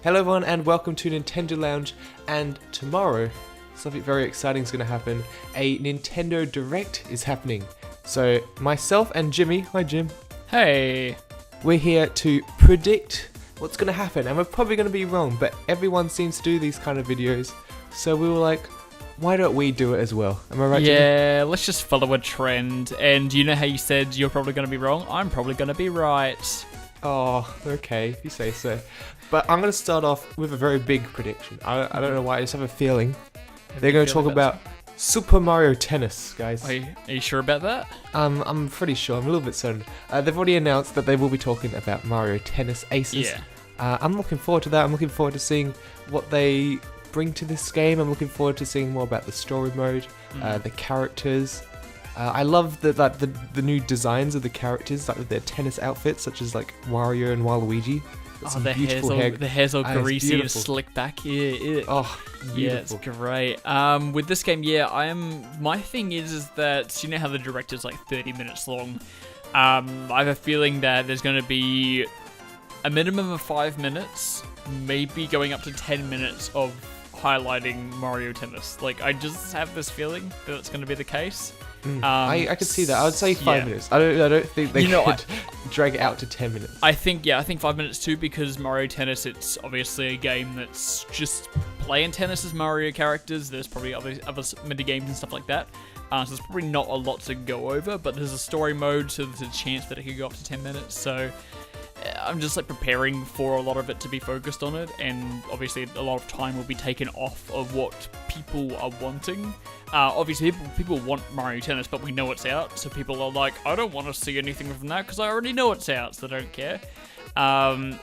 Hello everyone and welcome to Nintendo Lounge, and tomorrow something very exciting is going to happen. A Nintendo Direct is happening. So myself and Jimmy, hi Jim, Hey! we're here to predict what's going to happen, and we're probably going to be wrong, but everyone seems to do these kind of videos, so we were like, why don't we do it as well? Am I right, Jimmy? Yeah, let's just follow a trend. And you know how you said you're probably going to be wrong? I'm probably going to be right. Oh, okay, if you say so. But I'm going to start off with a very big prediction. I don't know why, I just have a feeling. They're going to talk about Super Mario Tennis, guys. Are you sure about that? I'm pretty sure. I'm a little bit certain. They've already announced that they will be talking about Mario Tennis Aces. Yeah. I'm looking forward to that. I'm looking forward to seeing what they bring to this game. I'm looking forward to seeing more about the story mode, the characters. I love the new designs of the characters, like with their tennis outfits, such as like Wario and Waluigi. The hair's all greasy and beautiful. slicked back. Yeah. Oh, beautiful. Yeah, it's great. With this game, my thing is that, you know how the Direct is like 30 minutes long? I have a feeling that there's going to be a minimum of 5 minutes, maybe going up to 10 minutes of highlighting Mario Tennis. Like, I just have this feeling that it's going to be the case. I could see that. I would say 5 minutes. I don't think they could drag it out to 10 minutes. I think 5 minutes too, because Mario Tennis, it's obviously a game that's just playing tennis as Mario characters. There's probably other mini games and stuff like that. So there's probably not a lot to go over, but there's a story mode, so there's a chance that it could go up to 10 minutes. So I'm just like preparing for a lot of it to be focused on it, and obviously a lot of time will be taken off of what people are wanting. Obviously people want Mario Tennis, but we know it's out, so people are like, I don't want to see anything from that because I already know it's out, so I don't care.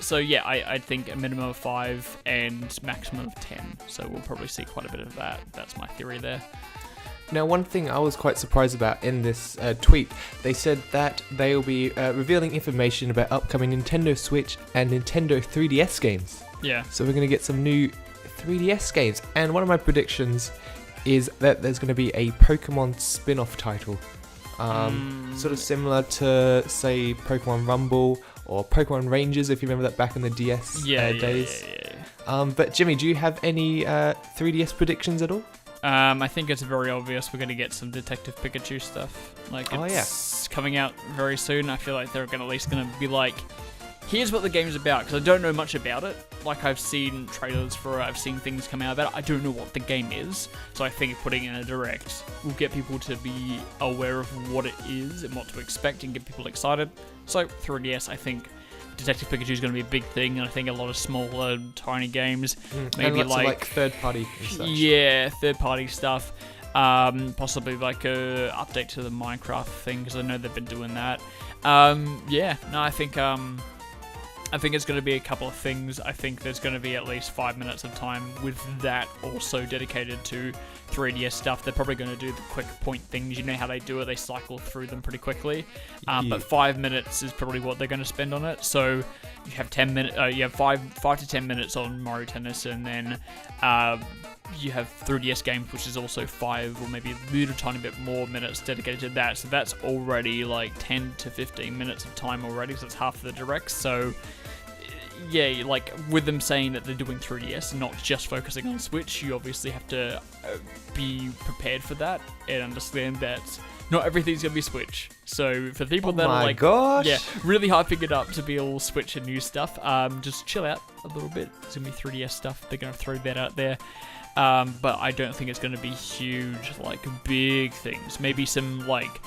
So yeah, I think a minimum of 5 and maximum of 10, so we'll probably see quite a bit of that. That's my theory there. Now, one thing I was quite surprised about in this tweet, they said that they will be revealing information about upcoming Nintendo Switch and Nintendo 3DS games. Yeah. So we're going to get some new 3DS games. And one of my predictions is that there's going to be a Pokemon spin-off title. Sort of similar to, say, Pokemon Rumble or Pokemon Rangers, if you remember that back in the DS days. Yeah. But Jimmy, do you have any 3DS predictions at all? I think it's very obvious we're going to get some Detective Pikachu stuff. Like, it's coming out very soon. I feel like they're at least going to be like, here's what the game's about, because I don't know much about it. Like, I've seen trailers for it, I've seen things come out about it. I don't know what the game is, so I think putting in a Direct will get people to be aware of what it is and what to expect and get people excited. So, 3DS, I think Detective Pikachu is going to be a big thing, and I think a lot of smaller, tiny games, maybe and like third party and such. Yeah, third party stuff. Possibly like a update to the Minecraft thing, because I know they've been doing that. I think it's going to be a couple of things. I think there's going to be at least 5 minutes of time with that also dedicated to 3DS stuff. They're probably going to do the quick point things. You know how they do it. They cycle through them pretty quickly. But 5 minutes is probably what they're going to spend on it. So you have 10 minutes. You have 5 to 10 minutes on Mario Tennis, and then you have 3DS games, which is also 5 or maybe a little tiny bit more minutes dedicated to that. So that's already like 10 to 15 minutes of time already. So it's half of the Direct. So yeah, like with them saying that they're doing 3DS, not just focusing on Switch, you obviously have to be prepared for that and understand that not everything's gonna be Switch. So for people that are like, really hyping it up to be all Switch and new stuff, just chill out a little bit. It's gonna be 3DS stuff. They're gonna throw that out there. But I don't think it's going to be huge, like big things. Maybe some like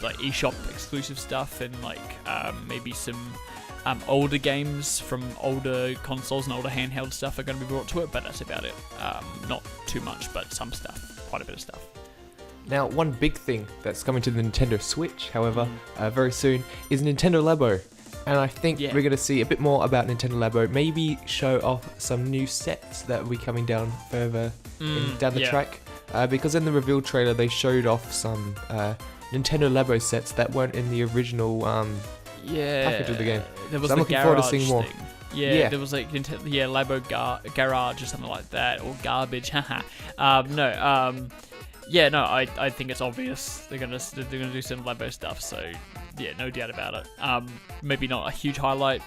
eShop exclusive stuff, and like maybe some older games from older consoles and older handheld stuff are going to be brought to it. But that's about it. Not too much, but some stuff, quite a bit of stuff. Now, one big thing that's coming to the Nintendo Switch, however, very soon, is Nintendo Labo. And I think we're going to see a bit more about Nintendo Labo, maybe show off some new sets that will be coming down further down the track. Because in the reveal trailer, they showed off some Nintendo Labo sets that weren't in the original package of the game. There was so I'm looking forward to seeing more. Yeah, there was like Labo Garage or something like that, or Garbage. I think it's obvious they're gonna do some Labo stuff. So yeah, no doubt about it. Maybe not a huge highlight,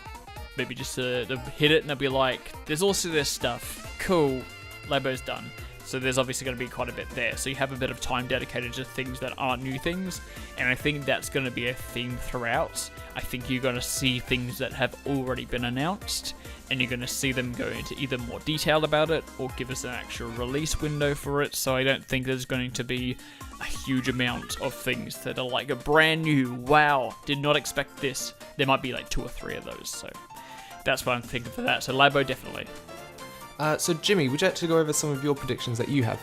maybe just to hit it and they'll be like, there's also this stuff. Cool, Labo's done. So there's obviously going to be quite a bit there. So you have a bit of time dedicated to things that aren't new things. And I think that's going to be a theme throughout. I think you're going to see things that have already been announced. And you're going to see them go into either more detail about it or give us an actual release window for it. So I don't think there's going to be a huge amount of things that are like a brand new, wow, did not expect this. There might be like 2 or 3 of those. So that's what I'm thinking for that. So Labo, definitely. So Jimmy, would you like to go over some of your predictions that you have?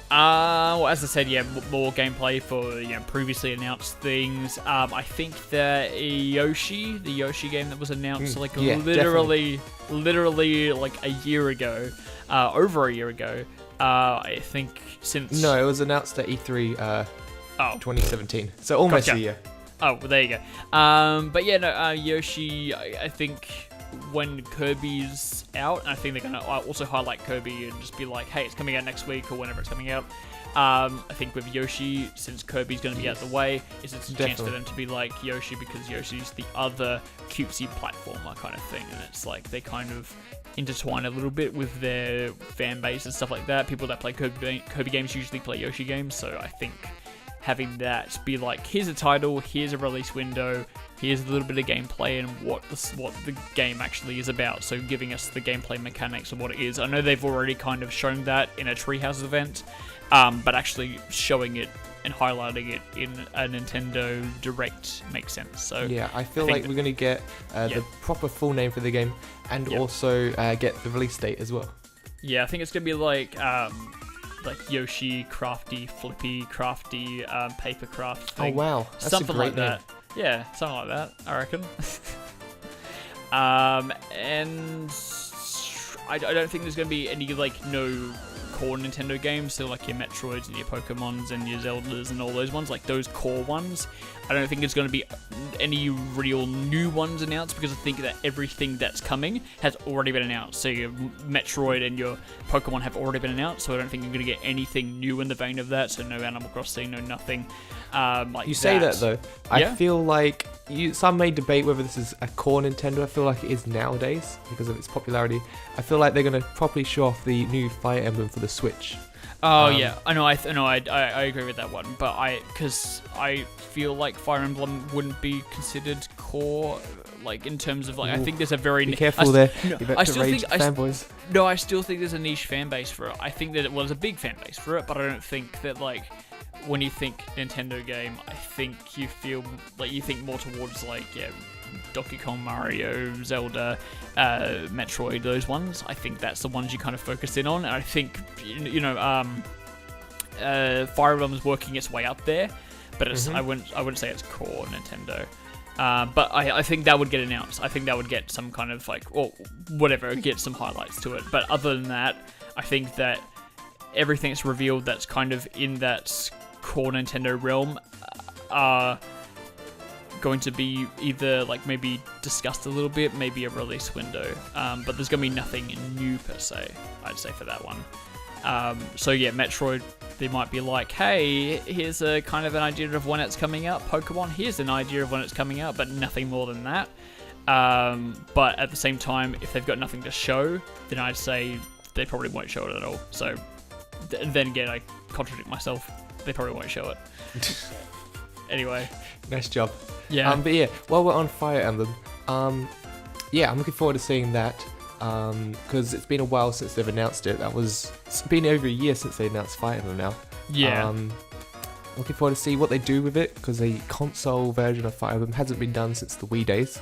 Well, as I said, yeah, more gameplay for previously announced things. I think the Yoshi game that was announced literally like a year ago, over a year ago. I think since No, it was announced at E3 2017, so almost a year. Oh, well, there you go. But yeah, no, Yoshi, I think when Kirby's out, and I think they're going to also highlight Kirby and just be like, hey, it's coming out next week or whenever it's coming out. I think with Yoshi, since Kirby's going to be out of the way, it's a chance for them to be like Yoshi, because Yoshi's the other cutesy platformer kind of thing, and it's like they kind of intertwine a little bit with their fan base and stuff like that. People that play Kirby games usually play Yoshi games, so I think having that be like, here's a title, here's a release window, here's a little bit of gameplay and what the game actually is about. So giving us the gameplay mechanics of what it is. I know they've already kind of shown that in a Treehouse event, but actually showing it and highlighting it in a Nintendo Direct makes sense. So yeah, I feel like we're going to get the proper full name for the game and also get the release date as well. Yeah, I think it's going to be like Yoshi, Crafty, Flippy, Crafty, Paper Craft thing. Oh wow, that's something a great like that. name. Yeah, something like that, I reckon. And I don't think there's going to be any no core Nintendo games, so like your Metroids and your Pokemons and your Zeldas and all those ones, like those core ones. I don't think there's going to be any real new ones announced, because I think that everything that's coming has already been announced. So your Metroid and your Pokemon have already been announced, so I don't think you're going to get anything new in the vein of that. So no Animal Crossing, no nothing. You say that though. I feel like some may debate whether this is a core Nintendo. I feel like it is nowadays because of its popularity. I feel like they're going to properly show off the new Fire Emblem for the Switch. Oh yeah, I know. I agree with that one, but because I feel like Fire Emblem wouldn't be considered core, like in terms of I think there's a very be careful there. I still think fanboys. No, I still think there's a niche fan base for it. I think that there's a big fan base for it, but I don't think that when you think Nintendo game, I think you feel you think more towards Donkey Kong, Mario, Zelda, Metroid, those ones. I think that's the ones you kind of focus in on, and I think Fire Emblem's working its way up there, but it's, I wouldn't say it's core Nintendo. But I think that would get announced. I think that would get some kind of or whatever, get some highlights to it. But other than that, I think that everything that's revealed that's kind of in that core Nintendo realm are going to be either maybe discussed a little bit, maybe a release window, but there's going to be nothing new per se, I'd say, for that one. So yeah, Metroid, they might be like, hey, here's a kind of an idea of when it's coming out. Pokemon, here's an idea of when it's coming out, but nothing more than that. But at the same time, if they've got nothing to show, then I'd say they probably won't show it at all. So then again, I contradict myself. They probably won't show it. Anyway. Nice job. Yeah. But yeah, while we're on Fire Emblem, yeah, I'm looking forward to seeing that, because it's been a while since they've announced it. It's been over a year since they announced Fire Emblem now. Yeah. Looking forward to see what they do with it, because the console version of Fire Emblem hasn't been done since the Wii days.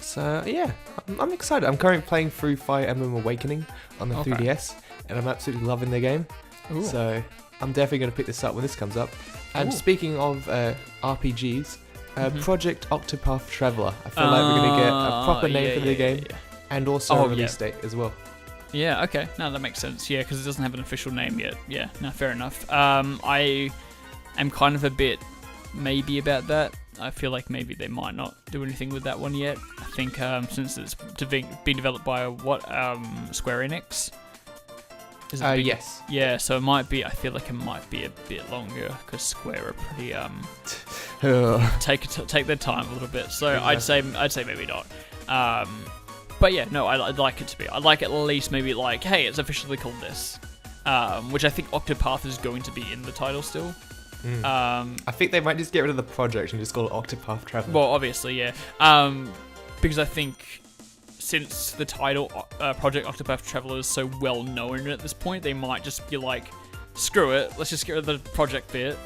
So yeah, I'm excited. I'm currently playing through Fire Emblem Awakening on the 3DS, and I'm absolutely loving the game. Ooh. So I'm definitely going to pick this up when this comes up. And speaking of RPGs, Project Octopath Traveler. I feel like we're going to get a proper name for the game, and also a release date as well. Yeah, okay. No, that makes sense. Yeah, because it doesn't have an official name yet. Yeah, no, fair enough. I am kind of a bit maybe about that. I feel like maybe they might not do anything with that one yet. I think since it's being developed by Square Enix. Yes. Yeah, so it might be. I feel like it might be a bit longer because Square are pretty take their time a little bit. So I'd say maybe not. But yeah, no, I'd like it to be. I'd like at least maybe like, hey, it's officially called this. Which I think Octopath is going to be in the title still. I think they might just get rid of the project and just call it Octopath Traveler. Well, obviously, yeah. Because I think since the title Project Octopath Traveler is so well known at this point, they might just be like, screw it, let's just get rid of the project bit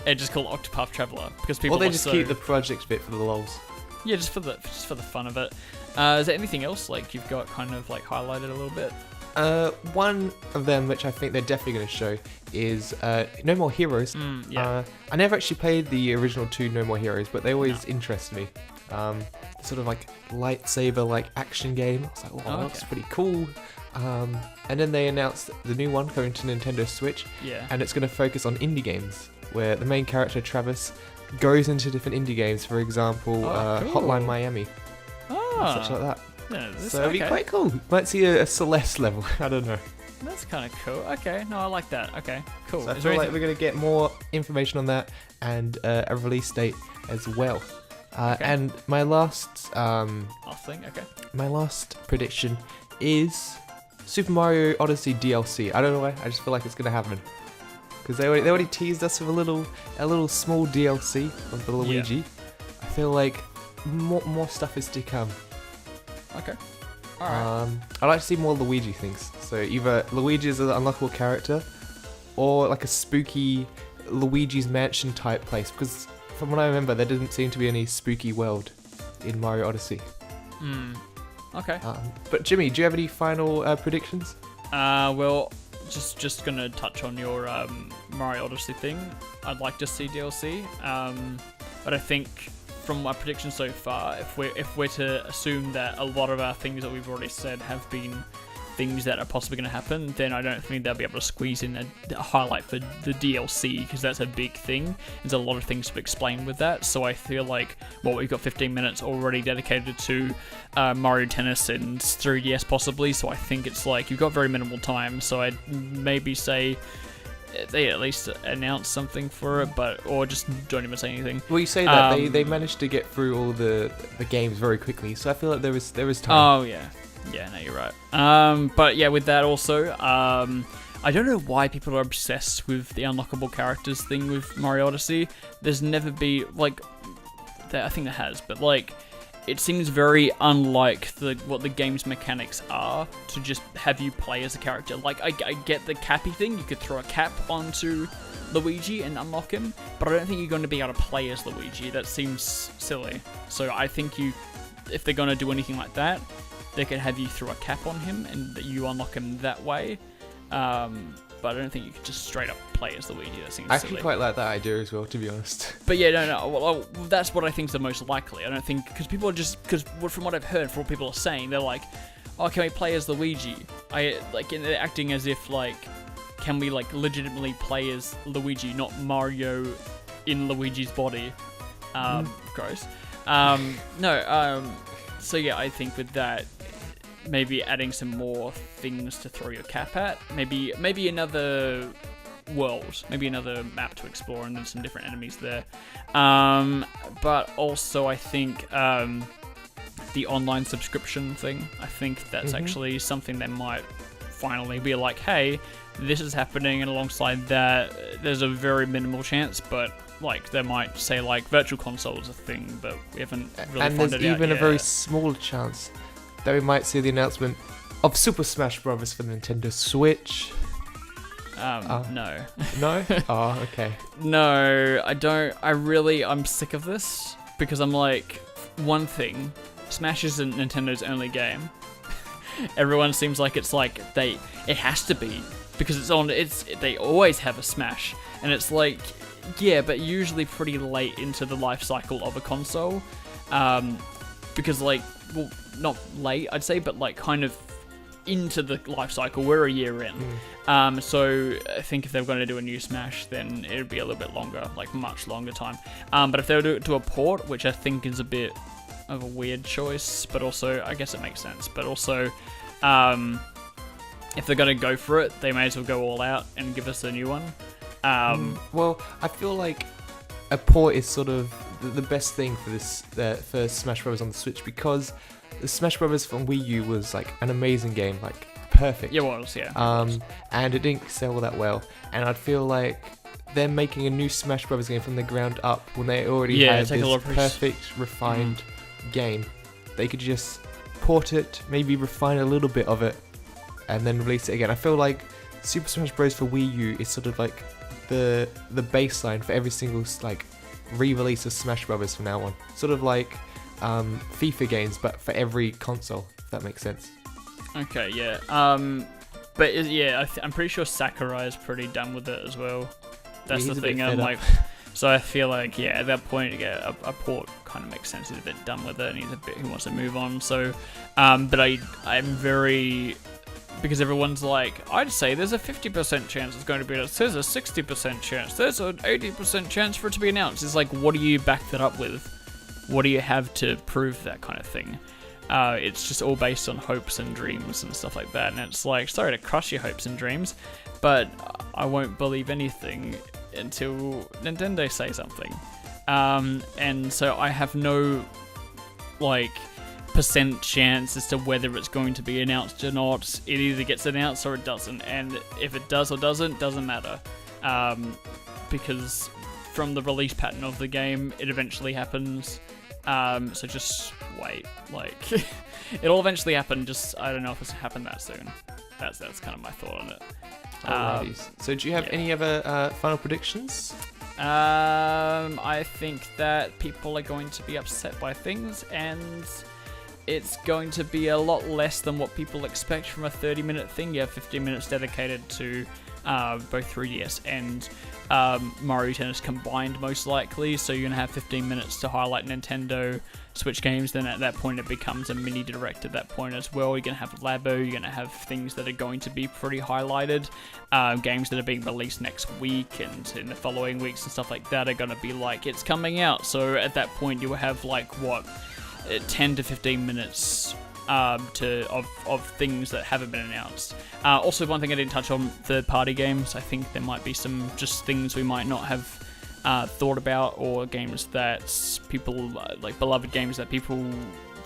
and just call it Octopath Traveler because people. Or they just keep the project bit for the lols. Yeah, just for the fun of it. Is there anything else like you've got kind of like highlighted a little bit? One of them, which I think they're definitely going to show, is No More Heroes. Yeah. I never actually played the original 2 No More Heroes, but they always interest me. Sort of like lightsaber like action game. I was like, wow, that looks pretty cool. And then they announced the new one coming to Nintendo Switch. Yeah. And it's going to focus on indie games, where the main character Travis goes into different indie games. For example, cool. Hotline Miami. Oh. Such like that. Yeah, So it'd be quite cool. Might see a Celeste level. I don't know. That's kind of cool. Okay, no, I like that. Okay, cool. So I feel like we're going to get more information on that and a release date as well. And my last my last prediction is Super Mario Odyssey DLC. I don't know why. I just feel like it's going to happen because they already teased us with a little small DLC of the Luigi. Yeah. I feel like more stuff is to come. Okay. Alright. I'd like to see more Luigi things. So either Luigi as an unlockable character, or like a spooky Luigi's Mansion type place. Because from what I remember, there didn't seem to be any spooky world in Mario Odyssey. Okay. But Jimmy, do you have any final predictions? Well, just gonna touch on your Mario Odyssey thing. I'd like to see DLC. But I think from my prediction so far, if we're to assume that a lot of our things that we've already said have been things that are possibly going to happen, then I don't think they'll be able to squeeze in a highlight for the DLC, because that's a big thing. There's a lot of things to explain with that, so I feel like, well, we've got 15 minutes already dedicated to Mario Tennis and 3DS possibly, so I think it's like, you've got very minimal time, so I'd maybe say they at least announce something for it, or just don't even say anything. Well, you say that they managed to get through all the games very quickly, so I feel like there was time. Oh yeah, no, you're right. But yeah, with that also, I don't know why people are obsessed with the unlockable characters thing with Mario Odyssey. There's never been like, I think there has, but like, it seems very unlike what the game's mechanics are to just have you play as a character. Like, I get the cappy thing, you could throw a cap onto Luigi and unlock him, but I don't think you're going to be able to play as Luigi. That seems silly. So I think if they're going to do anything like that, they could have you throw a cap on him and you unlock him that way. But I don't think you could just straight up play as Luigi. That seems I silly. actually quite like that idea as well, to be honest. But yeah, no. Well, that's what I think is the most likely. I don't think, because people are because from what I've heard, from what people are saying, they're like, "Oh, can we play as Luigi?" And they're acting as if like, can we like legitimately play as Luigi, not Mario in Luigi's body? Gross. No. So yeah, I think with that, maybe adding some more things to throw your cap at. Maybe another world, maybe another map to explore, and then some different enemies there. But also, I think the online subscription thing. I think that's actually something that might finally be like, hey, this is happening, and alongside that, there's a very minimal chance, but like they might say like virtual console is a thing, but we haven't really and found there's it out even a yet. very small chance that we might see the announcement of Super Smash Bros. For the Nintendo Switch. No. No? Oh, okay. No, I don't. I'm sick of this, because I'm like, one thing, Smash isn't Nintendo's only game. Everyone seems like it's like it has to be, because they always have a Smash, and it's like, yeah, but usually pretty late into the life cycle of a console, because like, well, not late I'd say, but like kind of into the life cycle. We're a year in. So I think if they're going to do a new Smash, then it would be a little bit longer, like much longer time. But if they were to do a port, which I think is a bit of a weird choice, but also I guess it makes sense, but also if they're going to go for it, they may as well go all out and give us a new one. Well, I feel like a port is sort of the best thing for this for Smash Bros on the Switch, because the Smash Brothers from Wii U was like an amazing game, like perfect. Yeah, it was, yeah. And it didn't sell that well. And I'd feel like they're making a new Smash Brothers game from the ground up when they already had this perfect, refined game. They could just port it, maybe refine a little bit of it, and then release it again. I feel like Super Smash Bros. For Wii U is sort of like the baseline for every single like re-release of Smash Brothers from now on. Sort of like FIFA games, but for every console, if that makes sense. Okay, yeah. But yeah, I'm pretty sure Sakurai is pretty done with it as well. That's the thing. I'm like, so I feel like, yeah, at that point, yeah, a port kind of makes sense. He's a bit done with it, and he wants to move on. So, but I'm very, because everyone's like, I'd say there's a 50% chance it's going to be announced. There's a 60% chance. There's an 80% chance for it to be announced. It's like, what do you back that up with? What do you have to prove that kind of thing? It's just all based on hopes and dreams and stuff like that. And it's like, sorry to crush your hopes and dreams, but I won't believe anything until Nintendo say something. And so I have no, like, percent chance as to whether it's going to be announced or not. It either gets announced or it doesn't. And if it does or doesn't matter. Because from the release pattern of the game, it eventually happens. So just wait, like, it'll eventually happen, just, I don't know if it's happen that soon. That's kind of my thought on it. So do you have any other final predictions? I think that people are going to be upset by things, and it's going to be a lot less than what people expect from a 30-minute thing. You have 15 minutes dedicated to both 3DS and Mario Tennis combined, most likely, so you're going to have 15 minutes to highlight Nintendo Switch games. Then at that point it becomes a mini direct at that point as well. You're going to have Labo, you're going to have things that are going to be pretty highlighted, games that are being released next week and in the following weeks and stuff like that are going to be like, it's coming out. So at that point you will have like, what, 10 to 15 minutes of things that haven't been announced. Also, one thing I didn't touch on, third-party games. I think there might be some just things we might not have thought about, or games that people, like beloved games that people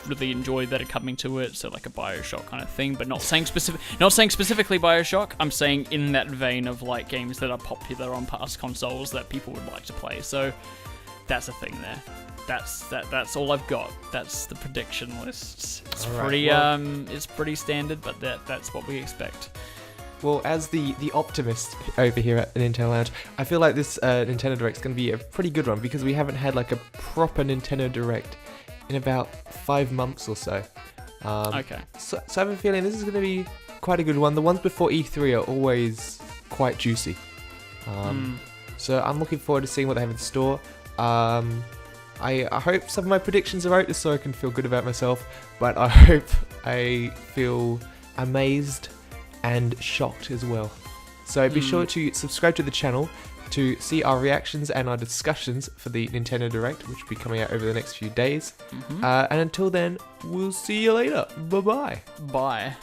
really enjoy that are coming to it. So like a BioShock kind of thing, but not saying specifically BioShock. I'm saying in that vein of like games that are popular on past consoles that people would like to play. So that's a thing there. That's all I've got. That's the prediction list. It's it's pretty standard, but that's what we expect. Well, as the optimist over here at the Nintendo Lounge, I feel like this Nintendo Direct's going to be a pretty good one, because we haven't had like a proper Nintendo Direct in about 5 months or so. Okay. So I have a feeling this is going to be quite a good one. The ones before E3 are always quite juicy. So I'm looking forward to seeing what they have in store. I hope some of my predictions are right, just so I can feel good about myself, but I hope I feel amazed and shocked as well. So be sure to subscribe to the channel to see our reactions and our discussions for the Nintendo Direct, which will be coming out over the next few days. And until then, we'll see you later. Bye-bye. Bye.